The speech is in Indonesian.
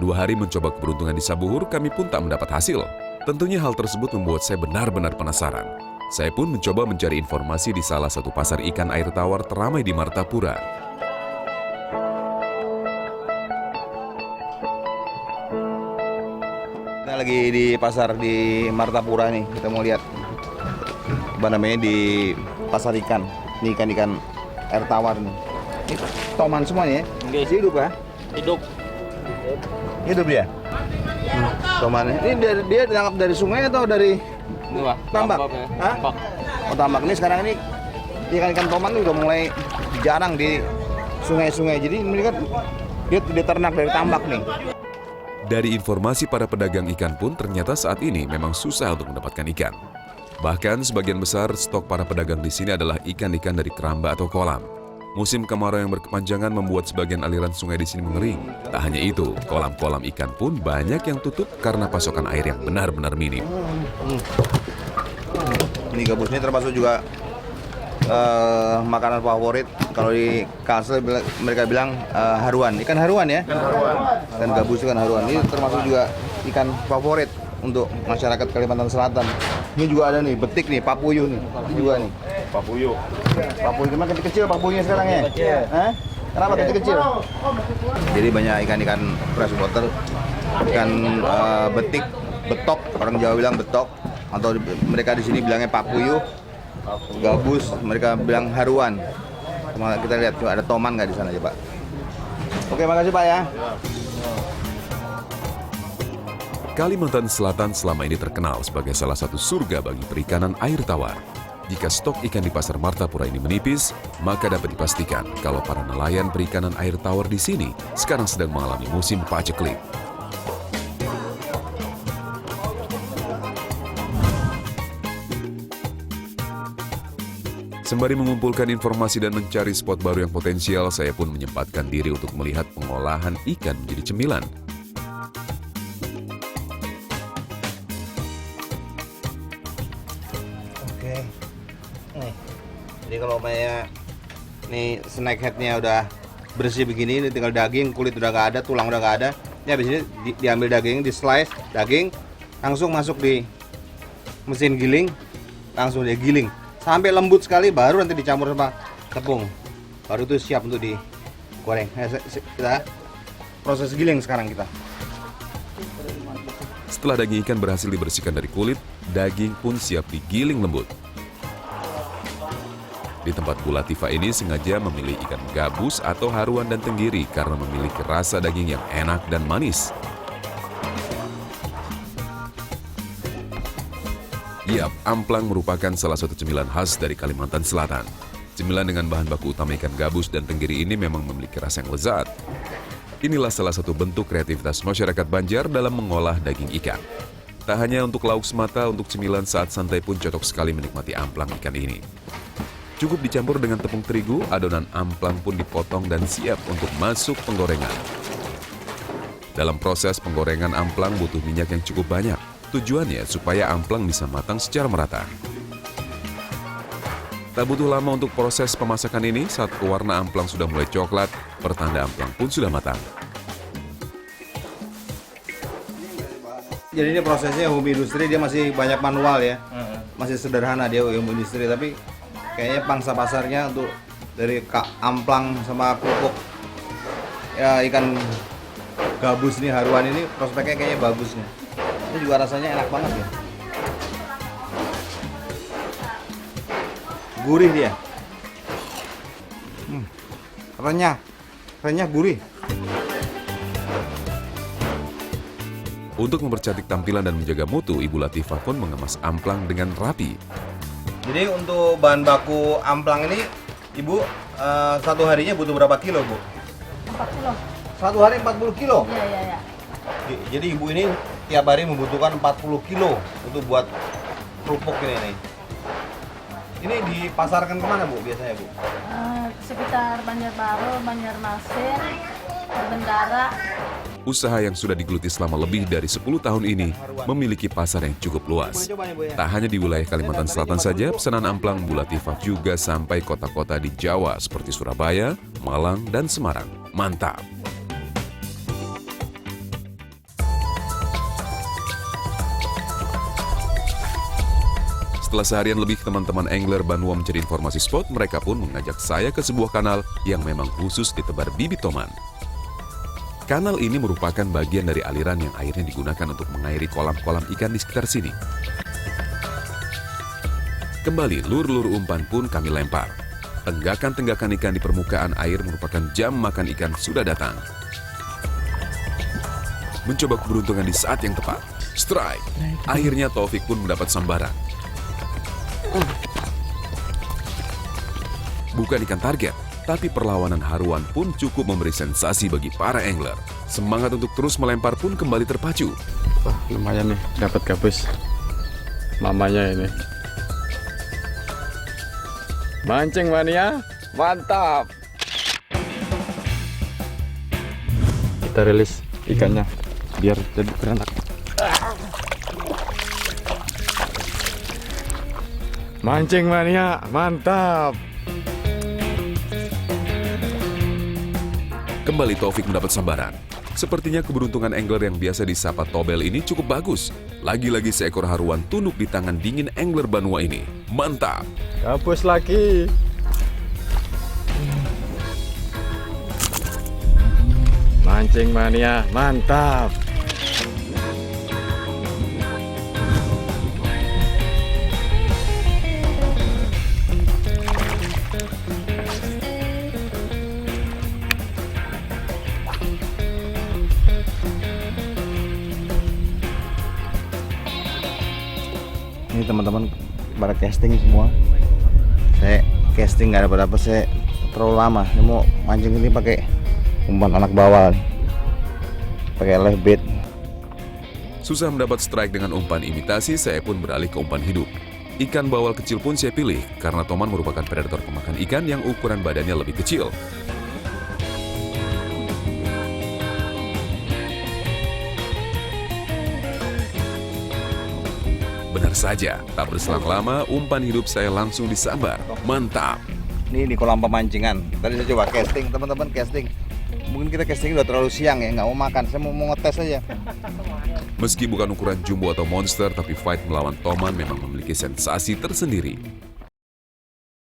2 hari mencoba keberuntungan di Sabuhur, kami pun tak mendapat hasil. Tentunya hal tersebut membuat saya benar-benar penasaran. Saya pun mencoba mencari informasi di salah satu pasar ikan air tawar teramai di Martapura. Kita lagi di pasar di Martapura nih, kita mau lihat apa namanya di pasar ikan. Ini ikan-ikan air tawar nih. Ini toman semuanya ya? Enggak. Hidup ya? Hidup. Hidup dia? Toman. Ini dia ditangkap dari sungai atau dari Ini Pak, tambak? ya. Hah? Tambak. Oh, tambak. Ini sekarang ini ikan-ikan toman ini udah mulai jarang di sungai-sungai. Jadi ini kan dia diternak dari tambak nih. Dari informasi para pedagang ikan pun ternyata saat ini memang susah untuk mendapatkan ikan. Bahkan sebagian besar stok para pedagang di sini adalah ikan-ikan dari keramba atau kolam. Musim kemarau yang berkepanjangan membuat sebagian aliran sungai di sini mengering. Tak hanya itu, kolam-kolam ikan pun banyak yang tutup karena pasokan air yang benar-benar minim. Ini gabus ini termasuk juga makanan favorit. Kalau di Kalsel mereka bilang haruan, ikan haruan ya. Ikan gabus ikan haruan. Ini termasuk juga ikan favorit untuk masyarakat Kalimantan Selatan. Ini juga ada nih betik nih, papuyuh nih. Ini juga nih. Papuyuh. Papuyuh cuma kecil papuyuhnya sekarang ya. Hah? Kenapa kecil? Jadi banyak ikan-ikan freshwater, ikan betik, betok, orang Jawa bilang betok, atau mereka di sini bilangnya papuyuh. Gabus, mereka bilang haruan. Kita lihat ada toman nggak di sana ya Pak? Oke, makasih Pak ya. Kalimantan Selatan selama ini terkenal sebagai salah satu surga bagi perikanan air tawar. Jika stok ikan di pasar Martapura ini menipis, maka dapat dipastikan kalau para nelayan perikanan air tawar di sini sekarang sedang mengalami musim paceklik. Sembari mengumpulkan informasi dan mencari spot baru yang potensial, saya pun menyempatkan diri untuk melihat pengolahan ikan menjadi cemilan. Oke. Nih. Jadi kalau kayak nih snack headnya udah bersih begini, ini tinggal daging, kulit udah nggak ada, tulang udah nggak ada. Ini habis ini diambil daging, di slice daging, langsung masuk di mesin giling, langsung dia giling. Sampai lembut sekali baru nanti dicampur sama tepung. Baru itu siap untuk digoreng. Kita proses giling sekarang kita. Setelah daging ikan berhasil dibersihkan dari kulit, daging pun siap digiling lembut. Di tempat Bu Latifah ini sengaja memilih ikan gabus atau haruan dan tenggiri karena memiliki rasa daging yang enak dan manis. Yap, amplang merupakan salah satu cemilan khas dari Kalimantan Selatan. Cemilan dengan bahan baku utama ikan gabus dan tenggiri ini memang memiliki rasa yang lezat. Inilah salah satu bentuk kreativitas masyarakat Banjar dalam mengolah daging ikan. Tak hanya untuk lauk semata, untuk cemilan saat santai pun cocok sekali menikmati amplang ikan ini. Cukup dicampur dengan tepung terigu, adonan amplang pun dipotong dan siap untuk masuk penggorengan. Dalam proses penggorengan amplang butuh minyak yang cukup banyak. Tujuannya supaya amplang bisa matang secara merata. Tak butuh lama untuk proses pemasakan ini, saat warna amplang sudah mulai coklat, pertanda amplang pun sudah matang. Jadi ini prosesnya home industri, dia masih banyak manual ya. Masih sederhana dia home industri, tapi kayaknya pangsa pasarnya untuk dari amplang sama kerupuk ya ikan gabus ini haruan ini prospeknya kayaknya bagus nih. Ini juga rasanya enak banget ya. Gurih dia. Renyah gurih. Untuk mempercantik tampilan dan menjaga mutu, Ibu Latifah pun mengemas amplang dengan rapi. Jadi untuk bahan baku amplang ini Ibu satu harinya butuh berapa kilo Bu? 4 kilo. Satu hari 40 kilo? Iya. Jadi Ibu ini tiap hari membutuhkan 40 kilo untuk buat kerupuk ini nih. Ini dipasarkan kemana Bu biasanya Bu? Sekitar Banjarbaru, Banjarmasin, Bendara. Usaha yang sudah digeluti selama lebih dari 10 tahun ini memiliki pasar yang cukup luas. Tak hanya di wilayah Kalimantan Selatan saja, pesanan amplang Bu Latifah juga sampai kota-kota di Jawa seperti Surabaya, Malang, dan Semarang. Mantap! Setelah seharian lebih teman-teman angler Banua mencari informasi spot, mereka pun mengajak saya ke sebuah kanal yang memang khusus ditebar bibit toman. Kanal ini merupakan bagian dari aliran yang airnya digunakan untuk mengairi kolam-kolam ikan di sekitar sini. Kembali, lur-lur umpan pun kami lempar. Tenggakan-tenggakan ikan di permukaan air merupakan jam makan ikan sudah datang. Mencoba keberuntungan di saat yang tepat. Strike. Akhirnya Taufik pun mendapat sambaran. Bukan ikan target, tapi perlawanan haruan pun cukup memberi sensasi bagi para angler. Semangat untuk terus melempar pun kembali terpacu. Wah, lumayan nih, dapat gabus. Mamanya ini. Mancing mania, mantap. Kita rilis ikannya biar jadi beranak. Mancing mania, mantap. Kembali Taufik mendapat sambaran. Sepertinya keberuntungan angler yang biasa disapa Tobel ini cukup bagus. Lagi-lagi seekor haruan tunduk di tangan dingin angler Banua ini. Mantap! Gabus lagi. Mancing mania, mantap. Ini teman-teman pada casting semua. Saya casting nggak dapat apa, saya terlalu lama. Saya mau mancing ini pakai umpan anak bawal, pakai live bait. Susah mendapat strike dengan umpan imitasi, saya pun beralih ke umpan hidup. Ikan bawal kecil pun saya pilih karena toman merupakan predator pemakan ikan yang ukuran badannya lebih kecil. Benar saja, tak berselang lama umpan hidup saya langsung disambar. Mantap! Ini di kolam pemancingan. Tadi saya coba casting, teman-teman casting. Mungkin kita casting udah terlalu siang ya, nggak mau makan. Saya mau ngetes aja. Meski bukan ukuran jumbo atau monster, tapi fight melawan toman memang memiliki sensasi tersendiri.